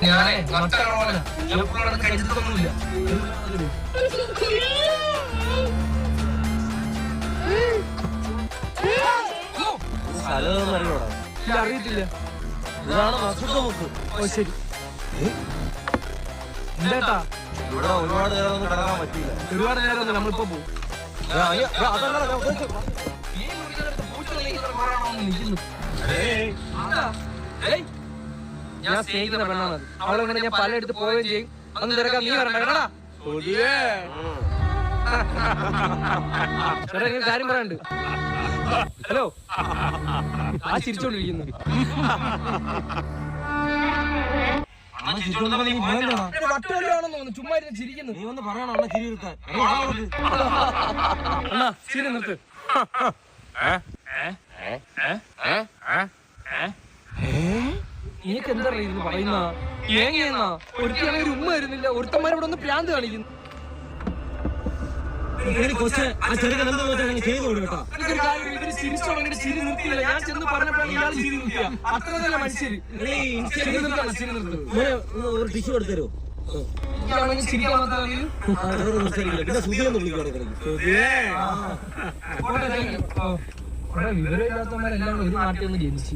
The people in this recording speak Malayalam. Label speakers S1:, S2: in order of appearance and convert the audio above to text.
S1: ഞാനേ കഴിച്ചിട്ടൊന്നുമില്ല. അറിയത്തില്ല. ശരി എന്താ
S2: ഇവിടെ ഒരുപാട് നേരം ഒന്നും കിടക്കാൻ പറ്റില്ല.
S1: ഒരുപാട് നേരം ഒന്നും നമ്മളിപ്പോ പോകും. ഞാൻ സ്നേഹിക്കുന്ന പെണ്ണാണ്. അവളെ കൊണ്ട് ഞാൻ പലയിടത്ത് പോവുകയും ചെയ്യും. അന്ന് തിരക്കാൻ നീ വരണ്ട കേട്ടാ. ചേട്ടാ എനിക്ക് കാര്യം പറയാനുണ്ട്. ഹലോ ആ ചിരിച്ചോണ്ടിരിക്കുന്നു. ചുമ്മാ ചിരിക്കുന്നു.
S2: നീ ഒന്ന് പറയണോ അണ്ണ ചിരി നിർത്താൻ?
S1: അണ്ണാ ചിരി നിർത്ത്. നിനക്ക് എന്താ പറയുന്നു പറയുന്ന ഏങ്ങയെന്നാ? ഒരുത്തയാണെങ്കിൽ ഒരു ഉമ്മ വരുന്നില്ല. ഒരുത്തന്മാരോട് ഒന്ന് പ്രാന്ത് കാണിക്കുന്നു. ഞാൻ ചെന്ന് പറഞ്ഞപ്പോൾ ഇയാൾ ചിരി നിർത്തിയ അത്ര നല്ല മനുഷ്യര്.
S2: ടിഷ്യൂ എടുത്തരോ?
S1: ചിരിക്കാൻ വിവരമില്ലാത്തവന്മാരെല്ലാം ഒരു നാട്ടിൽ ഒന്ന് ജനിച്ചു.